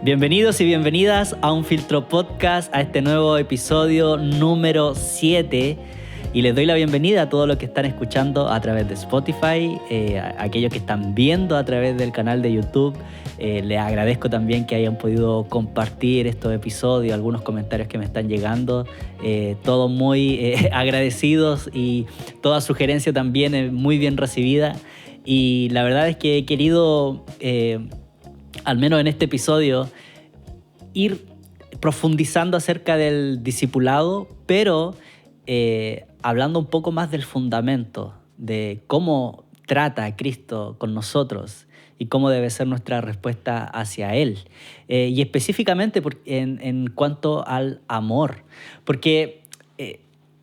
Bienvenidos y bienvenidas a Un Filtro Podcast, a este nuevo episodio número 7. Y les doy la bienvenida a todos los que están escuchando a través de Spotify, a aquellos que están viendo a través del canal de YouTube. Les agradezco también que hayan podido compartir estos episodios, algunos comentarios que me están llegando. Todos muy agradecidos y toda sugerencia también es muy bien recibida. Y la verdad es que he querido, al menos en este episodio, ir profundizando acerca del discipulado, pero hablando un poco más del fundamento, de cómo trata a Cristo con nosotros y cómo debe ser nuestra respuesta hacia Él. Y específicamente en cuanto al amor. Porque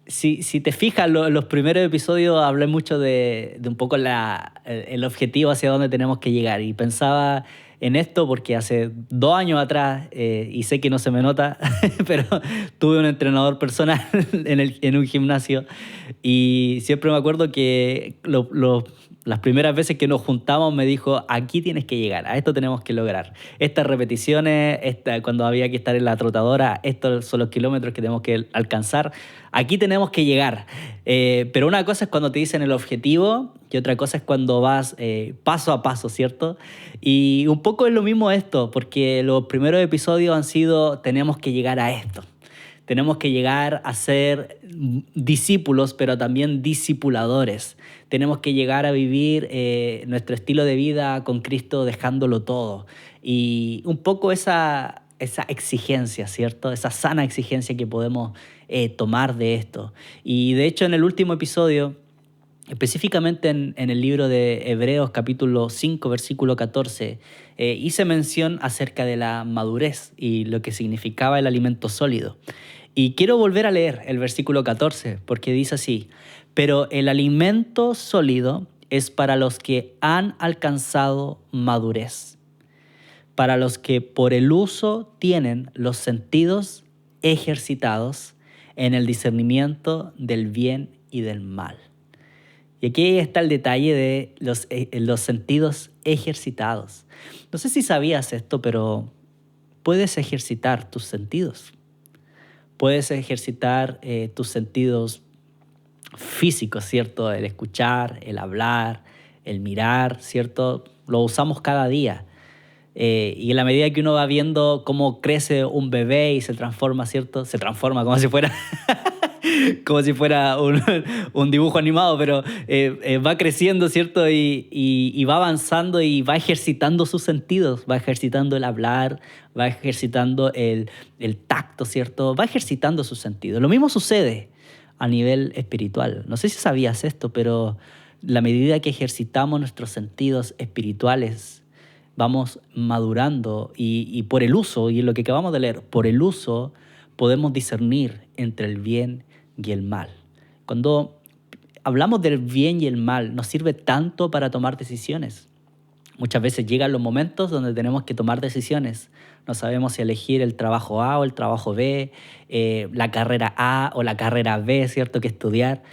si te fijas, los primeros episodios hablé mucho de un poco el objetivo hacia dónde tenemos que llegar. Y pensaba en esto porque hace 2 años atrás, y sé que no se me nota, pero tuve un entrenador personal en un gimnasio y siempre me acuerdo que las primeras veces que nos juntamos me dijo: aquí tienes que llegar, a esto tenemos que lograr. Estas repeticiones, cuando había que estar en la trotadora, estos son los kilómetros que tenemos que alcanzar, aquí tenemos que llegar. Pero una cosa es cuando te dicen el objetivo y otra cosa es cuando vas paso a paso, ¿cierto? Y un poco es lo mismo esto, porque los primeros episodios han sido: tenemos que llegar a esto. Tenemos que llegar a ser discípulos, pero también discipuladores. Tenemos que llegar a vivir nuestro estilo de vida con Cristo dejándolo todo. Y un poco esa exigencia, ¿cierto? Esa sana exigencia que podemos tomar de esto. Y de hecho, en el último episodio, específicamente en el libro de Hebreos capítulo 5, versículo 14, hice mención acerca de la madurez y lo que significaba el alimento sólido. Y quiero volver a leer el versículo 14 porque dice así: pero el alimento sólido es para los que han alcanzado madurez, para los que por el uso tienen los sentidos ejercitados en el discernimiento del bien y del mal. Y aquí está el detalle de los sentidos ejercitados. No sé si sabías esto, pero puedes ejercitar tus sentidos. Puedes ejercitar tus sentidos físicos, ¿cierto? El escuchar, el hablar, el mirar, ¿cierto? Lo usamos cada día. Y en la medida que uno va viendo cómo crece un bebé y se transforma, ¿cierto? Se transforma como si fuera... como si fuera un dibujo animado, pero va creciendo, ¿cierto? Y va avanzando y va ejercitando sus sentidos, va ejercitando el hablar, va ejercitando el tacto, ¿cierto? Va ejercitando sus sentidos. Lo mismo sucede a nivel espiritual. No sé si sabías esto, pero la medida que ejercitamos nuestros sentidos espirituales, vamos madurando y por el uso, y en lo que acabamos de leer, por el uso podemos discernir entre el bien y el mal. Cuando hablamos del bien y el mal, nos sirve tanto para tomar decisiones. Muchas veces llegan los momentos donde tenemos que tomar decisiones. No sabemos si elegir el trabajo A o el trabajo B, la carrera A o la carrera B, ¿cierto?, que estudiar.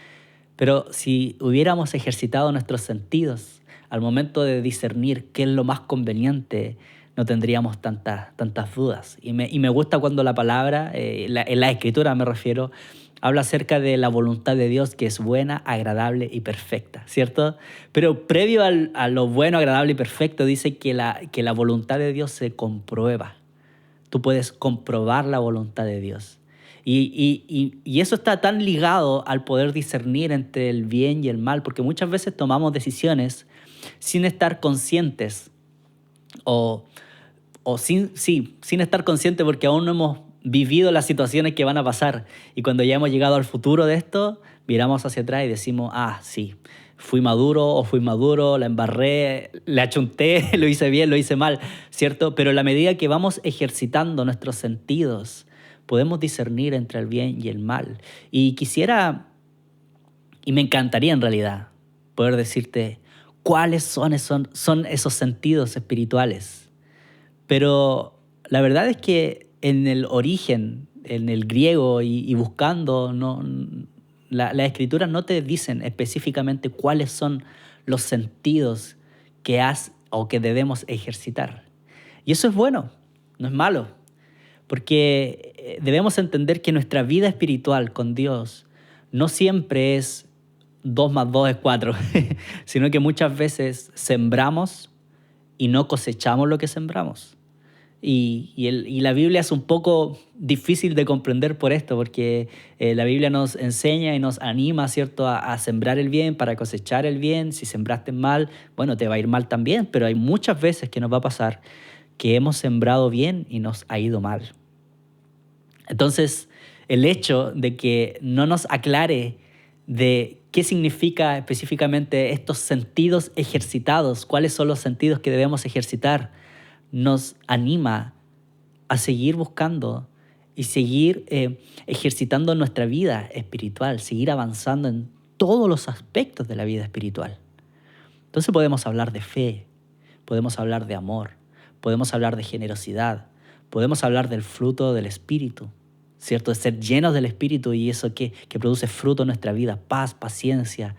Pero si hubiéramos ejercitado nuestros sentidos al momento de discernir qué es lo más conveniente, no tendríamos tantas dudas. Y me gusta cuando la palabra, en la escritura me refiero, habla acerca de la voluntad de Dios, que es buena, agradable y perfecta, ¿cierto? Pero previo a lo bueno, agradable y perfecto, dice que la voluntad de Dios se comprueba. Tú puedes comprobar la voluntad de Dios. Y eso está tan ligado al poder discernir entre el bien y el mal, porque muchas veces tomamos decisiones sin estar conscientes o sin estar conscientes porque aún no hemos vivido las situaciones que van a pasar. Y cuando ya hemos llegado al futuro de esto, miramos hacia atrás y decimos: sí, fui maduro o fui maduro, la embarré, le achunté, lo hice bien, lo hice mal, ¿cierto? Pero a la medida que vamos ejercitando nuestros sentidos, podemos discernir entre el bien y el mal. Y quisiera, y me encantaría en realidad, poder decirte cuáles son esos sentidos espirituales. Pero la verdad es que en el origen, en el griego y buscando, las escrituras no te dicen específicamente cuáles son los sentidos que has o que debemos ejercitar. Y eso es bueno, no es malo, porque debemos entender que nuestra vida espiritual con Dios no siempre es 2 más 2 es 4, sino que muchas veces sembramos y no cosechamos lo que sembramos. Y la Biblia es un poco difícil de comprender por esto, porque la Biblia nos enseña y nos anima, ¿cierto?, a sembrar el bien para cosechar el bien. Si sembraste mal, bueno, te va a ir mal también, pero hay muchas veces que nos va a pasar que hemos sembrado bien y nos ha ido mal. Entonces, el hecho de que no nos aclare de qué significa específicamente estos sentidos ejercitados, cuáles son los sentidos que debemos ejercitar, nos anima a seguir buscando y seguir ejercitando nuestra vida espiritual, seguir avanzando en todos los aspectos de la vida espiritual. Entonces podemos hablar de fe, podemos hablar de amor, podemos hablar de generosidad, podemos hablar del fruto del Espíritu, ¿cierto? De ser llenos del Espíritu y eso que produce fruto en nuestra vida, paz, paciencia,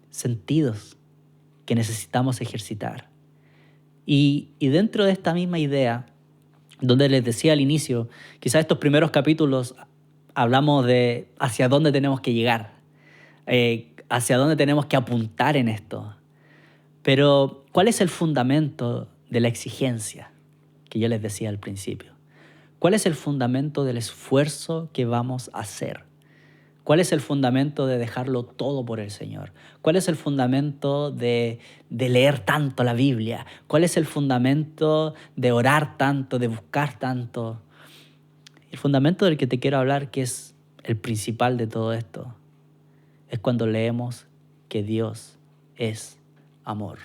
sentidos que necesitamos ejercitar. Y dentro de esta misma idea, donde les decía al inicio, quizás estos primeros capítulos hablamos de hacia dónde tenemos que llegar, hacia dónde tenemos que apuntar en esto. Pero, ¿cuál es el fundamento de la exigencia que yo les decía al principio? ¿Cuál es el fundamento del esfuerzo que vamos a hacer? ¿Cuál es el fundamento de dejarlo todo por el Señor? ¿Cuál es el fundamento de leer tanto la Biblia? ¿Cuál es el fundamento de orar tanto, de buscar tanto? El fundamento del que te quiero hablar, que es el principal de todo esto, es cuando leemos que Dios es amor.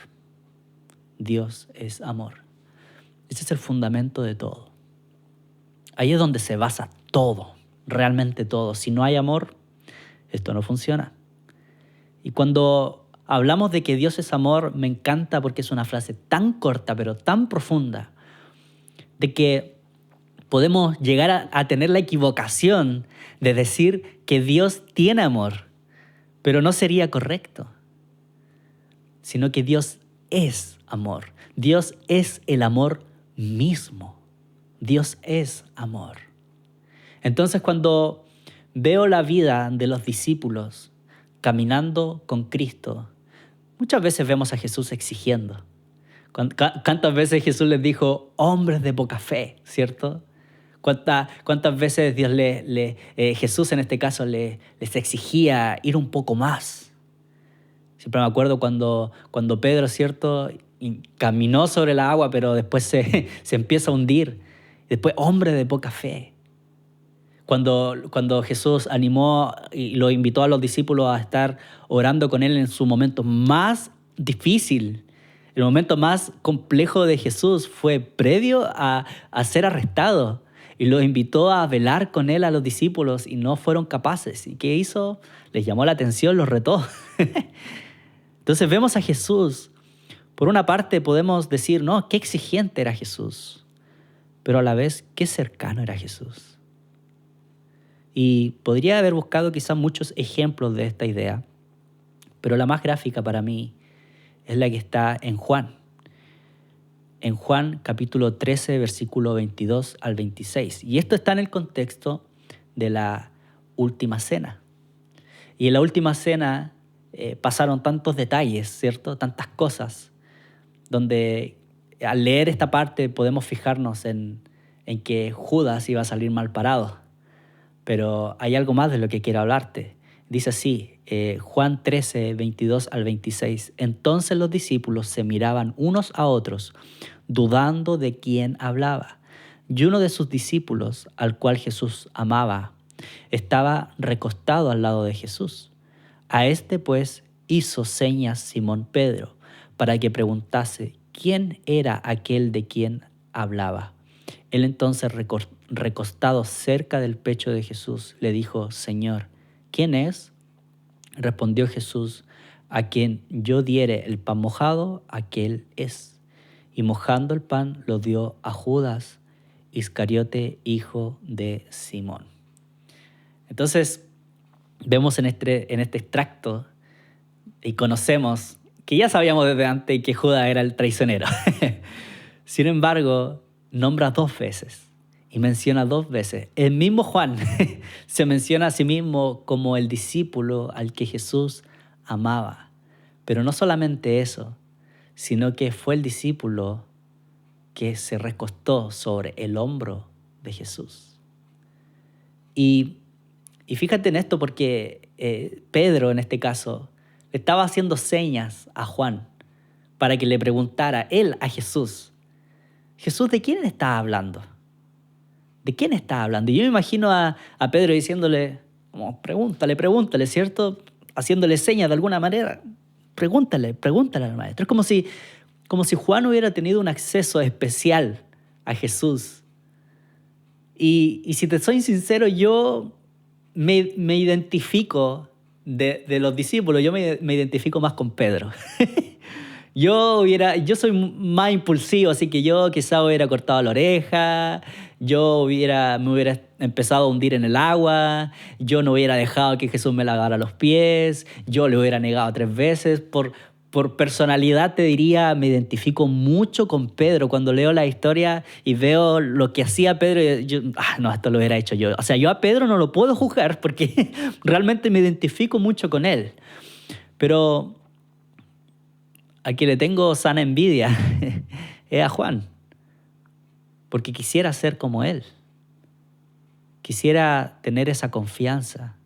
Dios es amor. Ese es el fundamento de todo. Ahí es donde se basa todo, realmente todo. Si no hay amor, esto no funciona. Y cuando hablamos de que Dios es amor, me encanta porque es una frase tan corta, pero tan profunda, de que podemos llegar a tener la equivocación de decir que Dios tiene amor, pero no sería correcto, sino que Dios es amor. Dios es el amor mismo. Dios es amor. Entonces, cuando veo la vida de los discípulos caminando con Cristo, muchas veces vemos a Jesús exigiendo. ¿Cuántas veces Jesús les dijo, hombres de poca fe, ¿cierto? ¿Cuántas veces Jesús en este caso les exigía ir un poco más? Siempre me acuerdo cuando Pedro, ¿cierto?, caminó sobre el agua, pero después se empieza a hundir. Después, hombre de poca fe. Cuando Jesús animó y lo invitó a los discípulos a estar orando con él en su momento más difícil, el momento más complejo de Jesús fue previo a ser arrestado. Y los invitó a velar con él a los discípulos y no fueron capaces. ¿Y qué hizo? Les llamó la atención, los retó. Entonces vemos a Jesús. Por una parte podemos decir, no, qué exigente era Jesús. Pero a la vez, qué cercano era Jesús. Y podría haber buscado quizás muchos ejemplos de esta idea, pero la más gráfica para mí es la que está en Juan. En Juan capítulo 13, versículo 22 al 26. Y esto está en el contexto de la última cena. Y en la última cena pasaron tantos detalles, ¿cierto? Tantas cosas, donde al leer esta parte podemos fijarnos en que Judas iba a salir mal parado. Pero hay algo más de lo que quiero hablarte. Dice así, Juan 13, 22 al 26. Entonces los discípulos se miraban unos a otros, dudando de quién hablaba. Y uno de sus discípulos, al cual Jesús amaba, estaba recostado al lado de Jesús. A este pues hizo señas Simón Pedro, para que preguntase quién era aquel de quien hablaba. Él entonces, recostado cerca del pecho de Jesús, le dijo, Señor, ¿quién es? Respondió Jesús, a quien yo diere el pan mojado, aquel es. Y mojando el pan lo dio a Judas Iscariote, hijo de Simón. Entonces, vemos en este extracto y conocemos que ya sabíamos desde antes que Judas era el traicionero. Sin embargo, nombra 2 veces y menciona 2 veces. El mismo Juan se menciona a sí mismo como el discípulo al que Jesús amaba. Pero no solamente eso, sino que fue el discípulo que se recostó sobre el hombro de Jesús. Y fíjate en esto porque Pedro, en este caso, le estaba haciendo señas a Juan para que le preguntara él a Jesús, Jesús, ¿de quién estás hablando? ¿De quién estás hablando? Y yo me imagino a Pedro diciéndole, como, pregúntale, ¿cierto? Haciéndole señas de alguna manera. Pregúntale al maestro. Es como si Juan hubiera tenido un acceso especial a Jesús. Y si te soy sincero, yo me identifico de los discípulos, yo me identifico más con Pedro. Yo soy más impulsivo, así que yo quizá hubiera cortado la oreja, me hubiera empezado a hundir en el agua, yo no hubiera dejado que Jesús me lavara los pies, yo le hubiera negado 3 veces. Por personalidad te diría, me identifico mucho con Pedro. Cuando leo la historia y veo lo que hacía Pedro, no, esto lo hubiera hecho yo. O sea, yo a Pedro no lo puedo juzgar porque realmente me identifico mucho con él. Pero a quien le tengo sana envidia es a Juan, porque quisiera ser como él. Quisiera tener esa confianza.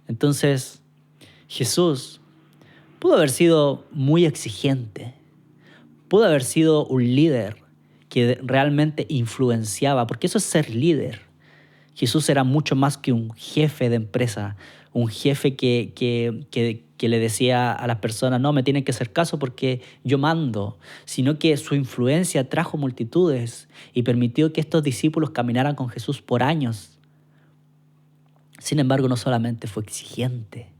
Entonces, Jesús pudo haber sido muy exigente, pudo haber sido un líder que realmente influenciaba, porque eso es ser líder. Jesús era mucho más que un jefe de empresa, un jefe que le decía a las personas, no, me tienen que hacer caso porque yo mando, sino que su influencia trajo multitudes y permitió que estos discípulos caminaran con Jesús por años. Sin embargo, no solamente fue exigente,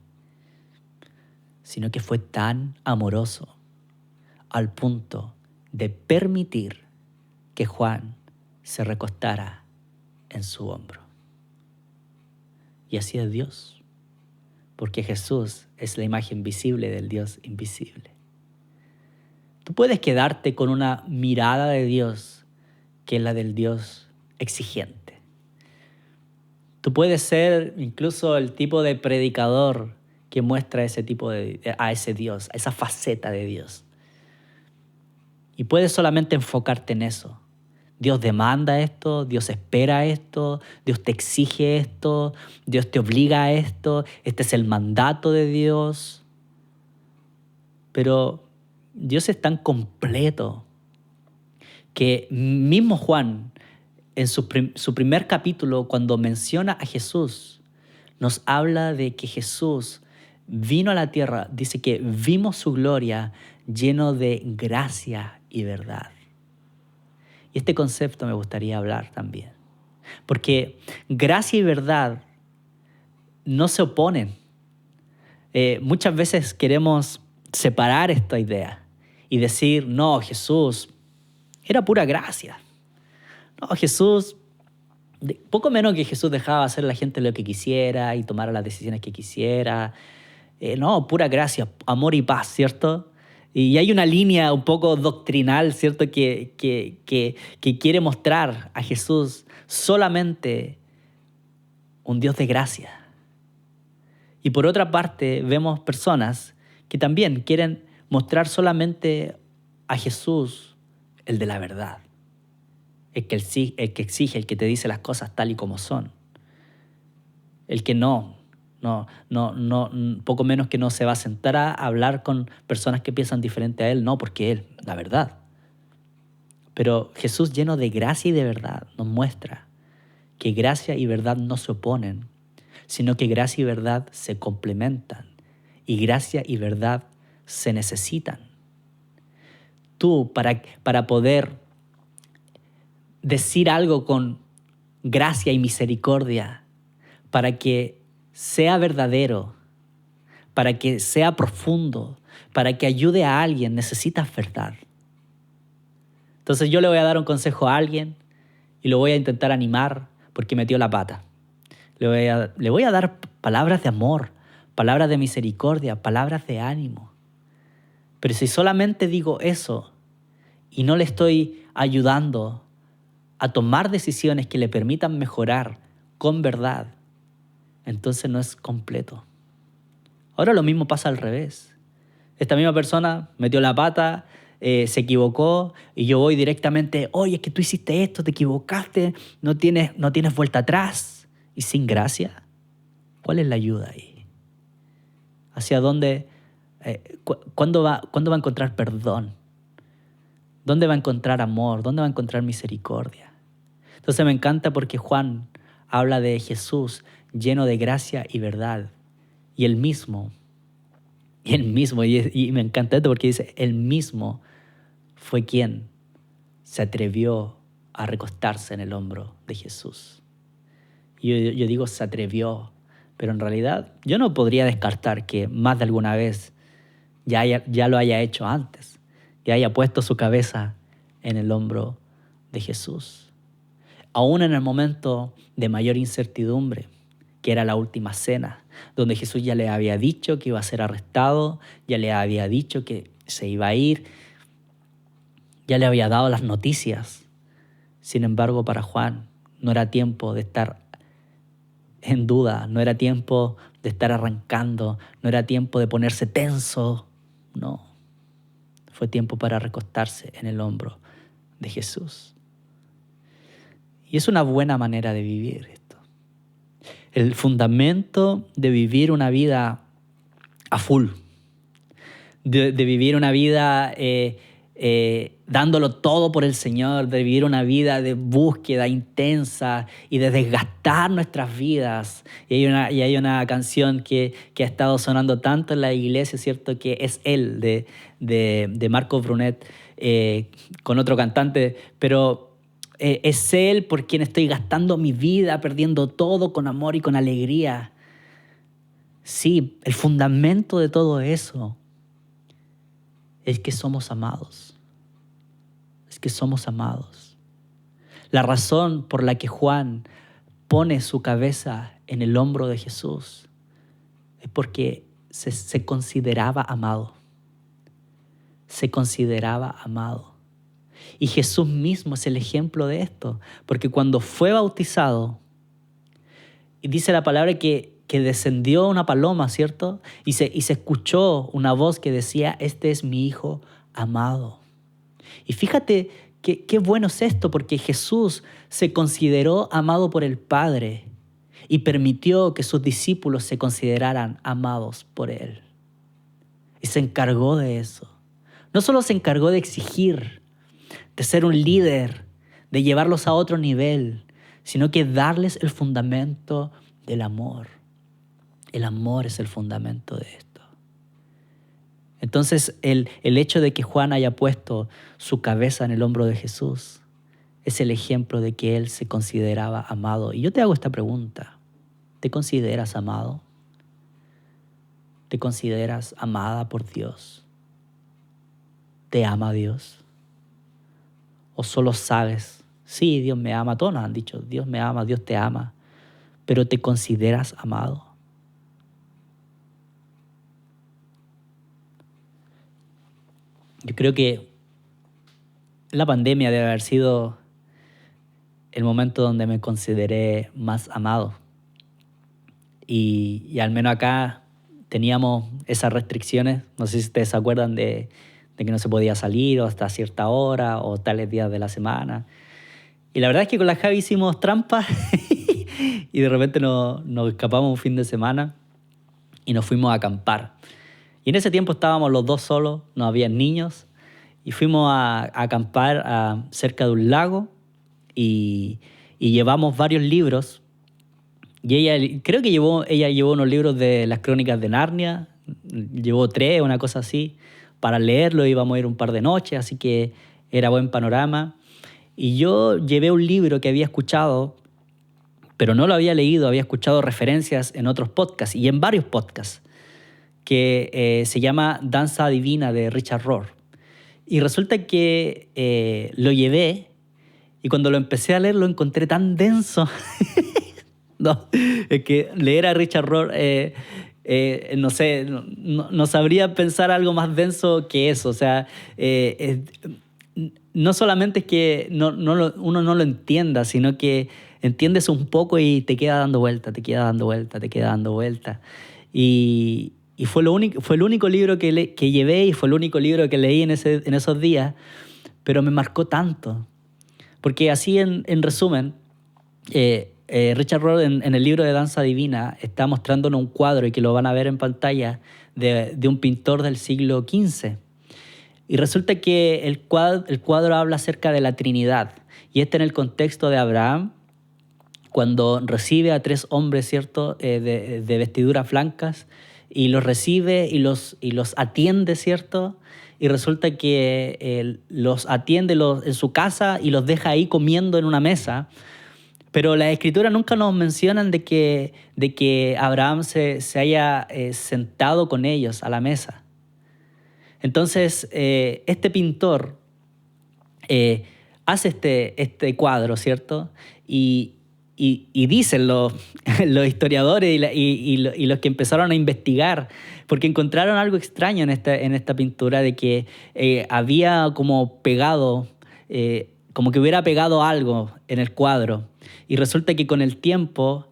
sino que fue tan amoroso al punto de permitir que Juan se recostara en su hombro. Y así es Dios, porque Jesús es la imagen visible del Dios invisible. Tú puedes quedarte con una mirada de Dios que es la del Dios exigente. Tú puedes ser incluso el tipo de predicador que muestra a ese Dios, a esa faceta de Dios. Y puedes solamente enfocarte en eso. Dios demanda esto, Dios espera esto, Dios te exige esto, Dios te obliga a esto, este es el mandato de Dios. Pero Dios es tan completo que mismo Juan, en su primer capítulo, cuando menciona a Jesús, nos habla de que Jesús vino a la tierra, dice que vimos su gloria lleno de gracia y verdad. Y este concepto me gustaría hablar también, porque gracia y verdad no se oponen. Muchas veces queremos separar esta idea y decir, no, Jesús era pura gracia. No, Jesús, poco menos que Jesús dejaba hacer a la gente lo que quisiera y tomara las decisiones que quisiera. No, pura gracia, amor y paz, ¿cierto? Y hay una línea un poco doctrinal, ¿cierto? Que quiere mostrar a Jesús solamente un Dios de gracia. Y por otra parte, vemos personas que también quieren mostrar solamente a Jesús el de la verdad. El que exige, el que te dice las cosas tal y como son. El que poco menos que no se va a sentar a hablar con personas que piensan diferente a él, no, porque él, la verdad. Pero Jesús, lleno de gracia y de verdad, nos muestra que gracia y verdad no se oponen, sino que gracia y verdad se complementan y gracia y verdad se necesitan. Tú, para poder decir algo con gracia y misericordia, para que sea verdadero, para que sea profundo, para que ayude a alguien, necesitas verdad. Entonces yo le voy a dar un consejo a alguien y lo voy a intentar animar porque metió la pata. Le voy a dar palabras de amor, palabras de misericordia, palabras de ánimo. Pero si solamente digo eso y no le estoy ayudando a tomar decisiones que le permitan mejorar con verdad, entonces no es completo. Ahora lo mismo pasa al revés. Esta misma persona metió la pata, se equivocó y yo voy directamente, oye, es que tú hiciste esto, te equivocaste, no tienes vuelta atrás. Y sin gracia, ¿cuál es la ayuda ahí? ¿Hacia dónde? ¿Cuándo va a encontrar perdón? ¿Dónde va a encontrar amor? ¿Dónde va a encontrar misericordia? Entonces me encanta porque Juan habla de Jesús lleno de gracia y verdad. Y él mismo, y me encanta esto porque dice, él mismo fue quien se atrevió a recostarse en el hombro de Jesús. Y yo digo se atrevió, pero en realidad yo no podría descartar que más de alguna vez ya lo haya hecho antes, que haya puesto su cabeza en el hombro de Jesús. Aún en el momento de mayor incertidumbre, que era la última cena, donde Jesús ya le había dicho que iba a ser arrestado, ya le había dicho que se iba a ir, ya le había dado las noticias. Sin embargo, para Juan no era tiempo de estar en duda, no era tiempo de estar arrancando, no era tiempo de ponerse tenso, no. Fue tiempo para recostarse en el hombro de Jesús. Y es una buena manera de vivir esto. El fundamento de vivir una vida a full, de vivir una vida dándolo todo por el Señor, de vivir una vida de búsqueda intensa y de desgastar nuestras vidas. Y hay una canción que ha estado sonando tanto en la iglesia, ¿cierto? Que es Él, de Marco Brunet, con otro cantante, pero es Él por quien estoy gastando mi vida, perdiendo todo con amor y con alegría. Sí, el fundamento de todo eso es que somos amados. Es que somos amados. La razón por la que Juan pone su cabeza en el hombro de Jesús es porque se consideraba amado. Se consideraba amado. Y Jesús mismo es el ejemplo de esto, porque cuando fue bautizado, y dice la palabra que descendió una paloma, ¿cierto? Y se escuchó una voz que decía, este es mi Hijo amado. Y fíjate qué bueno es esto, porque Jesús se consideró amado por el Padre y permitió que sus discípulos se consideraran amados por Él. Y se encargó de eso. No solo se encargó de exigir, de ser un líder, de llevarlos a otro nivel, sino que darles el fundamento del amor. El amor es el fundamento de esto. Entonces, el hecho de que Juan haya puesto su cabeza en el hombro de Jesús es el ejemplo de que él se consideraba amado. Y yo te hago esta pregunta. ¿Te consideras amado? ¿Te consideras amada por Dios? ¿Te ama Dios? ¿O solo sabes, sí, Dios me ama? Todos nos han dicho, Dios me ama, Dios te ama. ¿Pero te consideras amado? Yo creo que la pandemia debe haber sido el momento donde me consideré más amado. Y al menos acá teníamos esas restricciones. No sé si ustedes se acuerdan de que no se podía salir o hasta cierta hora o tales días de la semana. Y la verdad es que con la Javi hicimos trampas y de repente nos escapamos un fin de semana y nos fuimos a acampar. Y en ese tiempo estábamos los dos solos, no había niños, y fuimos a acampar cerca de un lago y llevamos varios libros. Y ella llevó unos libros de las Crónicas de Narnia, llevó 3, una cosa así, para leerlo. Íbamos a ir un par de noches, así que era buen panorama. Y yo llevé un libro que había escuchado, pero no lo había leído, había escuchado referencias en otros podcasts y en varios podcasts, que se llama Danza Divina de Richard Rohr. Y resulta que lo llevé y cuando lo empecé a leer lo encontré tan denso. No, es que leer a Richard Rohr, no sé, no sabría pensar algo más denso que eso. O sea, no solamente es que uno no lo entienda, sino que entiendes un poco y te queda dando vuelta, te queda dando vuelta, te queda dando vuelta. Y fue el único libro que llevé y fue el único libro que leí en esos días, pero me marcó tanto. Porque así, en resumen, Richard Rohr en el libro de Danza Divina está mostrándonos un cuadro, y que lo van a ver en pantalla, de un pintor del siglo XV. Y resulta que el cuadro habla acerca de la Trinidad. Y en el contexto de Abraham, cuando recibe a 3 hombres, ¿cierto?, de vestiduras blancas, y los recibe y los atiende, ¿cierto? Y resulta que los atiende en su casa y los deja ahí comiendo en una mesa. Pero las escrituras nunca nos mencionan de que Abraham se haya sentado con ellos a la mesa. Entonces, este pintor hace este cuadro, ¿cierto? Y dicen los historiadores y los que empezaron a investigar, porque encontraron algo extraño en esta pintura, de que había como pegado, como que hubiera pegado algo en el cuadro. Y resulta que con el tiempo,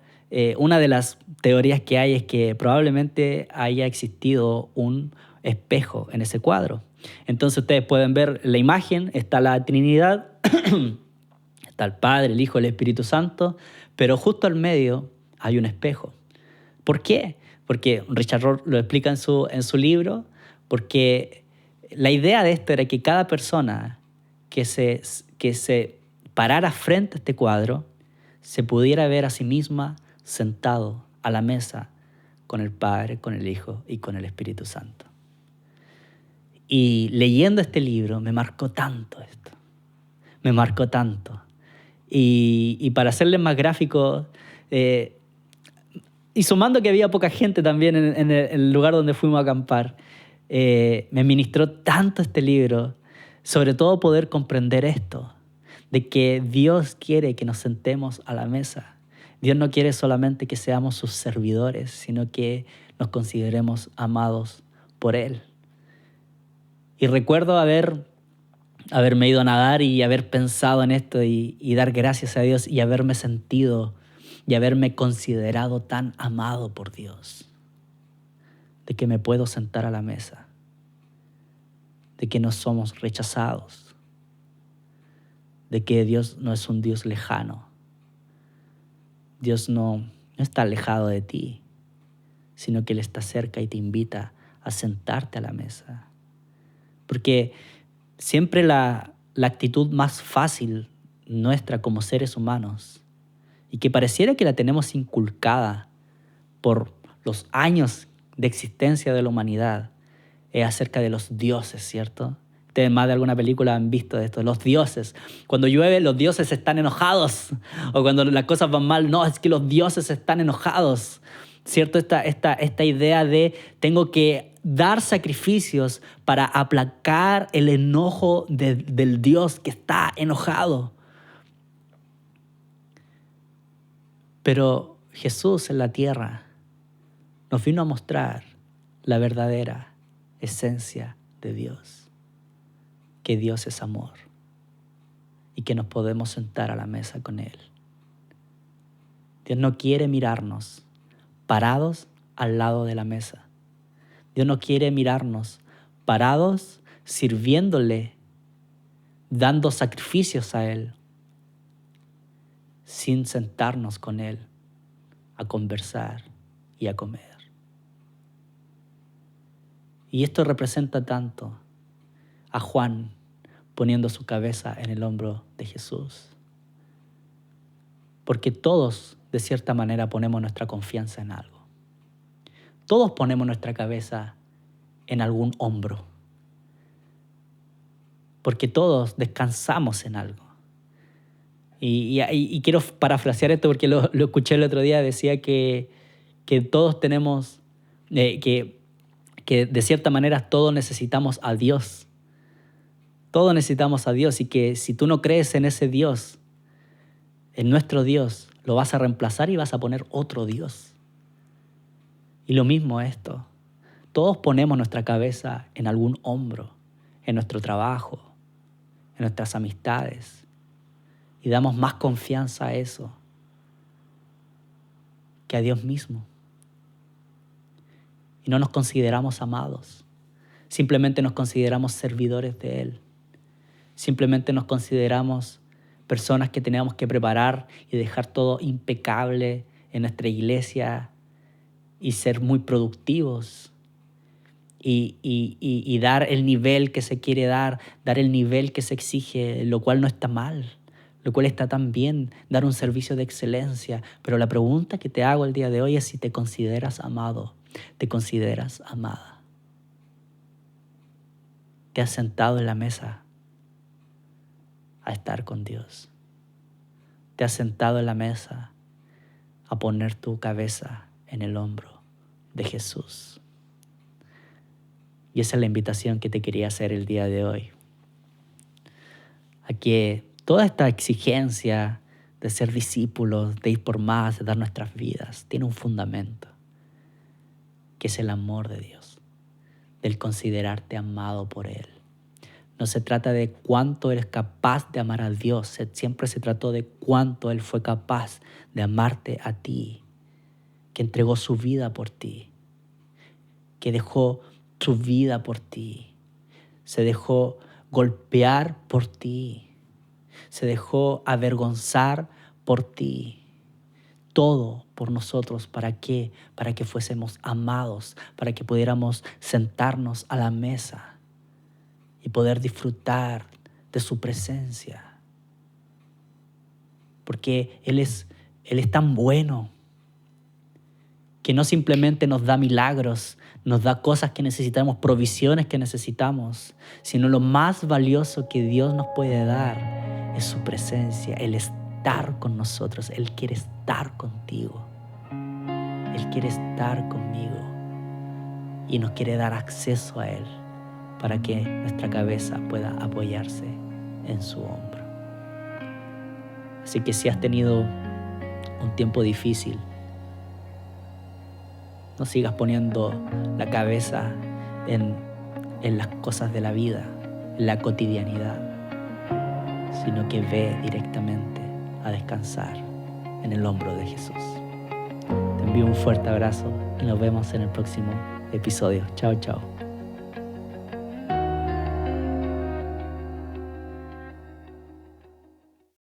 una de las teorías que hay es que probablemente haya existido un espejo en ese cuadro. Entonces ustedes pueden ver la imagen, está la Trinidad, está el Padre, el Hijo, el Espíritu Santo, pero justo al medio hay un espejo. ¿Por qué? Porque Richard Rohr lo explica en su libro, porque la idea de esto era que cada persona que se parara frente a este cuadro se pudiera ver a sí misma sentado a la mesa con el Padre, con el Hijo y con el Espíritu Santo. Y leyendo este libro me marcó tanto esto, me marcó tanto. Y para hacerles más gráfico, y sumando que había poca gente también en el lugar donde fuimos a acampar, me ministró tanto este libro, sobre todo poder comprender esto, de que Dios quiere que nos sentemos a la mesa. Dios no quiere solamente que seamos sus servidores, sino que nos consideremos amados por Él. Y recuerdo haberme ido a nadar y haber pensado en esto y dar gracias a Dios y haberme sentido y haberme considerado tan amado por Dios, de que me puedo sentar a la mesa, de que no somos rechazados, de que Dios no es un Dios lejano. Dios no está alejado de ti, sino que Él está cerca y te invita a sentarte a la mesa. Porque siempre la actitud más fácil nuestra como seres humanos, y que pareciera que la tenemos inculcada por los años de existencia de la humanidad, es acerca de los dioses, ¿cierto? Ustedes más de alguna película han visto de esto, los dioses. Cuando llueve, los dioses están enojados. O cuando las cosas van mal, no, es que los dioses están enojados, ¿cierto? Esta idea de tengo que dar sacrificios para aplacar el enojo del Dios que está enojado. Pero Jesús en la tierra nos vino a mostrar la verdadera esencia de Dios, que Dios es amor y que nos podemos sentar a la mesa con Él. Dios no quiere mirarnos parados al lado de la mesa. Dios no quiere mirarnos parados sirviéndole, dando sacrificios a Él, sin sentarnos con Él a conversar y a comer. Y esto representa tanto a Juan poniendo su cabeza en el hombro de Jesús. Porque todos, de cierta manera, ponemos nuestra confianza en algo. Todos ponemos nuestra cabeza en algún hombro. Porque todos descansamos en algo. Y quiero parafrasear esto porque lo escuché el otro día. Decía que todos tenemos, que de cierta manera todos necesitamos a Dios. Todos necesitamos a Dios, y que si tú no crees en ese Dios, en nuestro Dios, lo vas a reemplazar y vas a poner otro Dios. Y lo mismo esto. Todos ponemos nuestra cabeza en algún hombro, en nuestro trabajo, en nuestras amistades y damos más confianza a eso que a Dios mismo. Y no nos consideramos amados. Simplemente nos consideramos servidores de Él. Simplemente nos consideramos personas que tenemos que preparar y dejar todo impecable en nuestra iglesia y ser muy productivos y dar el nivel que se quiere dar el nivel que se exige, lo cual no está mal, lo cual está tan bien, dar un servicio de excelencia. Pero la pregunta que te hago el día de hoy es si te consideras amado, te consideras amada. ¿Te has sentado en la mesa a estar con Dios? ¿Te has sentado en la mesa a poner tu cabeza en el hombro de Jesús? Y esa es la invitación que te quería hacer el día de hoy. A que toda esta exigencia de ser discípulos, de ir por más, de dar nuestras vidas, tiene un fundamento, que es el amor de Dios, del considerarte amado por Él. No se trata de cuánto eres capaz de amar a Dios, siempre se trató de cuánto Él fue capaz de amarte a ti, que entregó su vida por ti, que dejó su vida por ti, se dejó golpear por ti, se dejó avergonzar por ti. Todo por nosotros. ¿Para qué? Para que fuésemos amados, para que pudiéramos sentarnos a la mesa y poder disfrutar de su presencia. Porque Él es tan bueno que no simplemente nos da milagros, nos da cosas que necesitamos, provisiones que necesitamos, sino lo más valioso que Dios nos puede dar es su presencia, el estar con nosotros. Él quiere estar contigo, Él quiere estar conmigo y nos quiere dar acceso a Él para que nuestra cabeza pueda apoyarse en su hombro. Así que si has tenido un tiempo difícil, no sigas poniendo la cabeza en las cosas de la vida, en la cotidianidad, sino que ve directamente a descansar en el hombro de Jesús. Te envío un fuerte abrazo y nos vemos en el próximo episodio. Chao, chao.